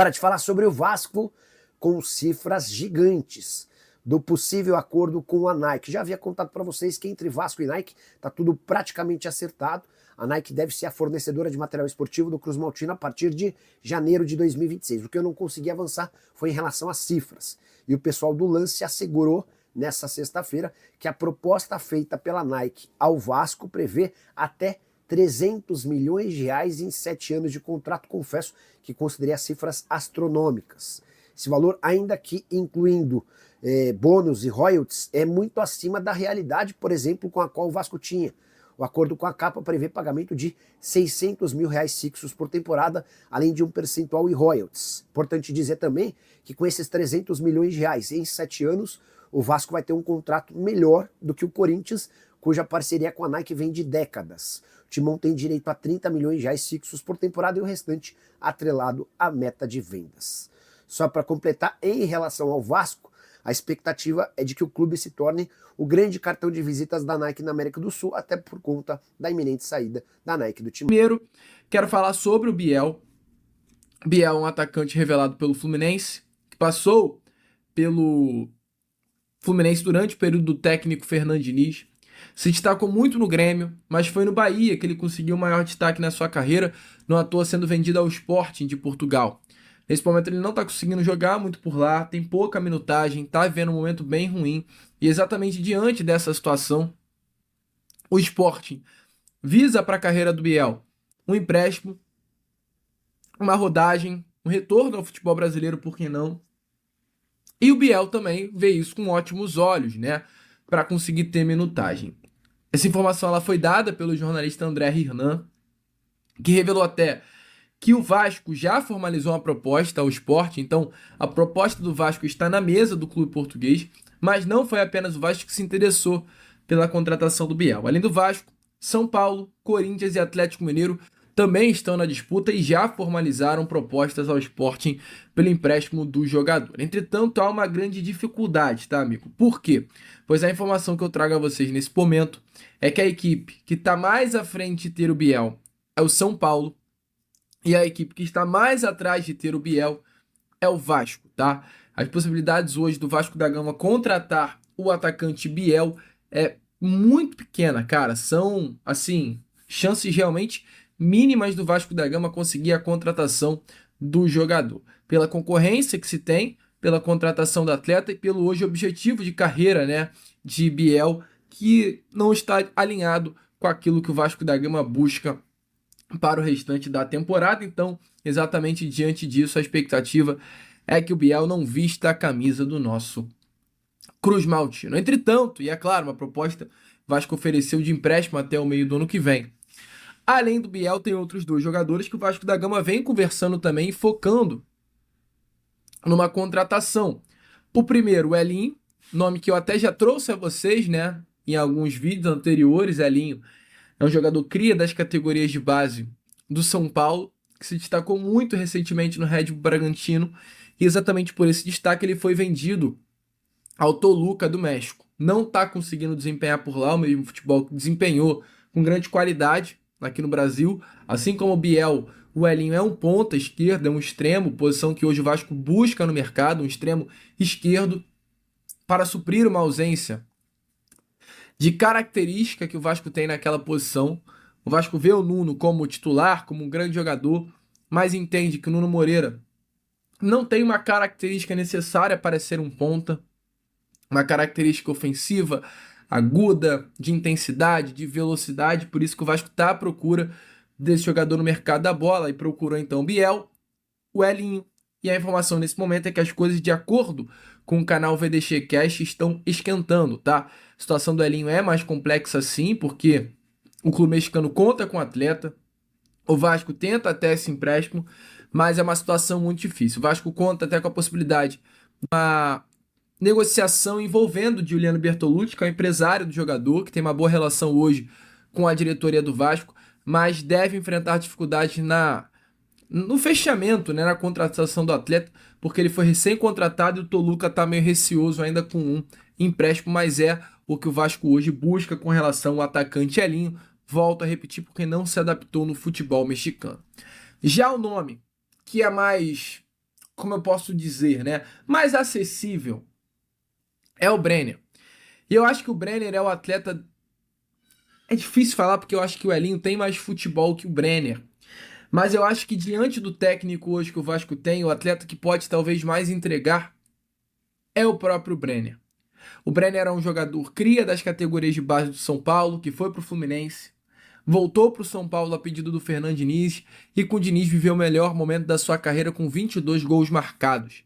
Para te falar sobre o Vasco com cifras gigantes do possível acordo com a Nike. Já havia contado para vocês que entre Vasco e Nike está tudo praticamente acertado. A Nike deve ser a fornecedora de material esportivo do Cruz Maltino a partir de janeiro de 2026. O que eu não consegui avançar foi em relação às cifras. E o pessoal do Lance assegurou nessa sexta-feira que a proposta feita pela Nike ao Vasco prevê até 300 milhões de reais em 7 anos de contrato. Confesso que considerei as cifras astronômicas. Esse valor, ainda que incluindo bônus e royalties, é muito acima da realidade, por exemplo, com a qual o Vasco tinha. O acordo com a Capa prevê pagamento de 600 mil reais fixos por temporada, além de um percentual e royalties. Importante dizer também que com esses 300 milhões de reais em 7 anos, o Vasco vai ter um contrato melhor do que o Corinthians, cuja parceria com a Nike vem de décadas. O Timão tem direito a 30 milhões de reais fixos por temporada e o restante atrelado à meta de vendas. Só para completar, em relação ao Vasco, a expectativa é de que o clube se torne o grande cartão de visitas da Nike na América do Sul, até por conta da iminente saída da Nike do Timão. Primeiro, quero falar sobre o Biel. Biel é um atacante revelado pelo Fluminense, que passou pelo Fluminense durante o período do técnico Fernando Diniz. Se destacou muito no Grêmio, mas foi no Bahia que ele conseguiu o maior destaque na sua carreira, não à toa sendo vendido ao Sporting de Portugal. Nesse momento ele não está conseguindo jogar muito por lá, tem pouca minutagem, está vivendo um momento bem ruim. E exatamente diante dessa situação, o Sporting visa para a carreira do Biel um empréstimo, uma rodagem, um retorno ao futebol brasileiro, por que não? E o Biel também vê isso com ótimos olhos, né? Para conseguir ter minutagem. Essa informação ela foi dada pelo jornalista André Hernan, que revelou até que o Vasco já formalizou uma proposta ao Sport. Então a proposta do Vasco está na mesa do clube português, mas não foi apenas o Vasco que se interessou pela contratação do Biel. Além do Vasco, São Paulo, Corinthians e Atlético Mineiro também estão na disputa e já formalizaram propostas ao Sporting pelo empréstimo do jogador. Entretanto, há uma grande dificuldade, tá, amigo? Por quê? Pois a informação que eu trago a vocês nesse momento é que a equipe que está mais à frente de ter o Biel é o São Paulo e a equipe que está mais atrás de ter o Biel é o Vasco, tá? As possibilidades hoje do Vasco da Gama contratar o atacante Biel é muito pequena, cara. São, assim, chances realmente mínimas do Vasco da Gama conseguir a contratação do jogador. Pela concorrência que se tem, pela contratação do atleta e pelo hoje objetivo de carreira, né, de Biel, que não está alinhado com aquilo que o Vasco da Gama busca para o restante da temporada. Então, exatamente diante disso, a expectativa é que o Biel não vista a camisa do nosso Cruz Maltino. Entretanto, e é claro, uma proposta Vasco ofereceu de empréstimo até o meio do ano que vem. Além do Biel, tem outros dois jogadores que o Vasco da Gama vem conversando também e focando numa contratação. O primeiro, o Elinho, nome que eu até já trouxe a vocês, né, em alguns vídeos anteriores. Elinho é um jogador cria das categorias de base do São Paulo, que se destacou muito recentemente no Red Bull Bragantino, e exatamente por esse destaque ele foi vendido ao Toluca do México. Não está conseguindo desempenhar por lá o mesmo futebol que desempenhou com grande qualidade aqui no Brasil. Assim como o Biel, o Elinho é um ponta esquerda, é um extremo, posição que hoje o Vasco busca no mercado, um extremo esquerdo, para suprir uma ausência de característica que o Vasco tem naquela posição. O Vasco vê o Nuno como titular, como um grande jogador, mas entende que o Nuno Moreira não tem uma característica necessária para ser um ponta, uma característica ofensiva, aguda, de intensidade, de velocidade. Por isso que o Vasco está à procura desse jogador no mercado da bola e procurou então o Biel, o Elinho. E a informação nesse momento é que as coisas, de acordo com o canal VDX Cash, estão esquentando, tá? A situação do Elinho é mais complexa sim, porque o clube mexicano conta com o atleta, o Vasco tenta até esse empréstimo, mas é uma situação muito difícil. O Vasco conta até com a possibilidade de uma negociação envolvendo Giuliano Bertolucci, que é o empresário do jogador, que tem uma boa relação hoje com a diretoria do Vasco, mas deve enfrentar dificuldades no fechamento, né, na contratação do atleta, porque ele foi recém-contratado e o Toluca está meio receoso ainda com um empréstimo, mas é o que o Vasco hoje busca com relação ao atacante Elinho. Volto a repetir, porque não se adaptou no futebol mexicano. Já o nome que é mais como eu posso dizer, né, mais acessível é o Brenner. E eu acho que o Brenner é o atleta... É difícil falar porque eu acho que o Elinho tem mais futebol que o Brenner. Mas eu acho que diante do técnico hoje que o Vasco tem, o atleta que pode talvez mais entregar é o próprio Brenner. O Brenner é um jogador cria das categorias de base do São Paulo, que foi pro Fluminense, voltou pro São Paulo a pedido do Fernando Diniz e com o Diniz viveu o melhor momento da sua carreira com 22 gols marcados.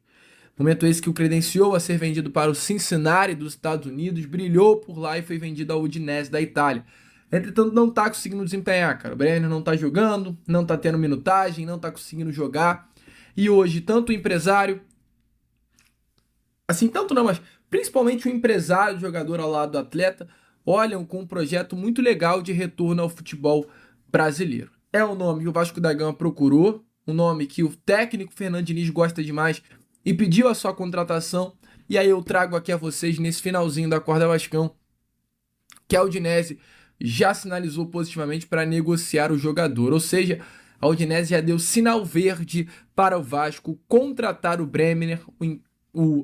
Momento esse que o credenciou a ser vendido para o Cincinnati dos Estados Unidos, brilhou por lá e foi vendido ao Udinese da Itália. Entretanto, não tá conseguindo desempenhar, cara. O Brenner não tá jogando, não tá tendo minutagem, não tá conseguindo jogar. E hoje, tanto o empresário... Assim, tanto não, mas principalmente o empresário, o jogador ao lado do atleta, olham com um projeto muito legal de retorno ao futebol brasileiro. É um nome que o Vasco da Gama procurou, um nome que o técnico Fernando Diniz gosta demais e pediu a sua contratação. E aí eu trago aqui a vocês, nesse finalzinho da Corda Vascão, que a Udinese já sinalizou positivamente para negociar o jogador. Ou seja, a Udinese já deu sinal verde para o Vasco contratar o Brenner.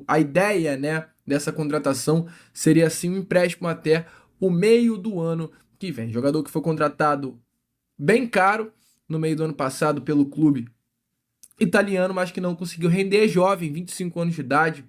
A ideia, né, dessa contratação seria assim um empréstimo até o meio do ano que vem. Jogador que foi contratado bem caro no meio do ano passado pelo clube italiano, mas que não conseguiu render. Jovem, 25 anos de idade,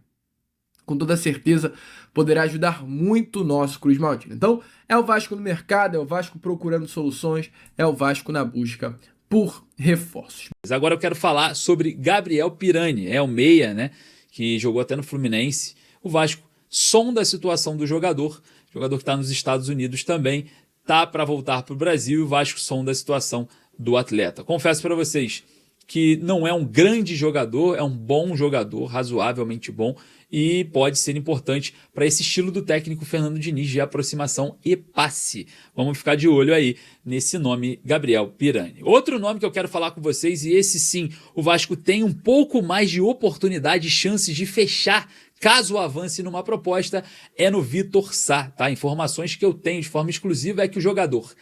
com toda certeza poderá ajudar muito o nosso Cruz Maltino. Então, é o Vasco no mercado, é o Vasco procurando soluções, é o Vasco na busca por reforços. Agora eu quero falar sobre Gabriel Pirani, é o meia, né, que jogou até no Fluminense. O Vasco sonda a situação do jogador que está nos Estados Unidos também, tá para voltar para o Brasil e o Vasco sonda a situação do atleta. Confesso para vocês que não é um grande jogador, é um bom jogador, razoavelmente bom, e pode ser importante para esse estilo do técnico Fernando Diniz de aproximação e passe. Vamos ficar de olho aí nesse nome, Gabriel Pirani. Outro nome que eu quero falar com vocês, e esse sim, o Vasco tem um pouco mais de oportunidade e chances de fechar caso avance numa proposta, é no Vitor Sá, tá? Informações que eu tenho de forma exclusiva é que o jogador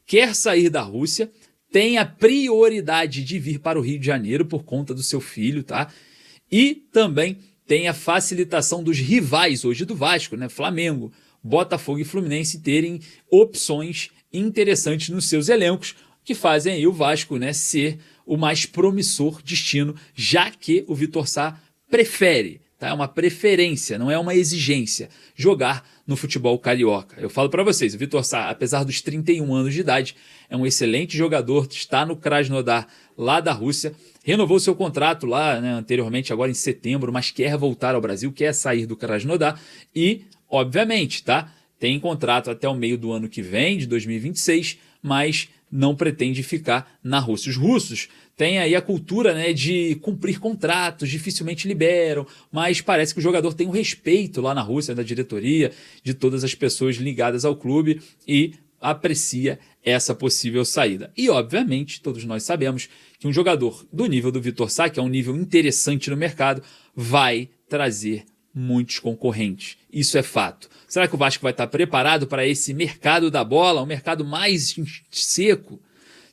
quer sair da Rússia, tem a prioridade de vir para o Rio de Janeiro por conta do seu filho, tá? E também tem a facilitação dos rivais hoje do Vasco, né? Flamengo, Botafogo e Fluminense terem opções interessantes nos seus elencos, que fazem aí o Vasco, né, ser o mais promissor destino, já que o Vitor Sá prefere, tá? É uma preferência, não é uma exigência, jogar no futebol carioca. Eu falo para vocês, o Vitor Sá, apesar dos 31 anos de idade, é um excelente jogador, está no Krasnodar lá da Rússia, renovou seu contrato lá, né, anteriormente, agora em setembro, mas quer voltar ao Brasil, quer sair do Krasnodar e, obviamente, tá, tem contrato até o meio do ano que vem, de 2026, mas não pretende ficar na Rússia. Os russos têm aí a cultura, né, de cumprir contratos, dificilmente liberam, mas parece que o jogador tem um respeito lá na Rússia, da diretoria, de todas as pessoas ligadas ao clube e aprecia essa possível saída. E, obviamente, todos nós sabemos que um jogador do nível do Vitor Sá, que é um nível interessante no mercado, vai trazer muitos concorrentes. Isso é fato. Será que o Vasco vai estar preparado para esse mercado da bola, um mercado mais seco?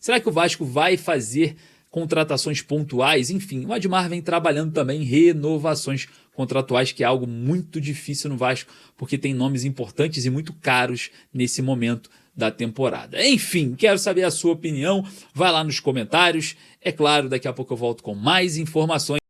Será que o Vasco vai fazer contratações pontuais? Enfim, o Admar vem trabalhando também em renovações contratuais, que é algo muito difícil no Vasco, porque tem nomes importantes e muito caros nesse momento da temporada. Enfim, quero saber a sua opinião, vai lá nos comentários. É claro, daqui a pouco eu volto com mais informações.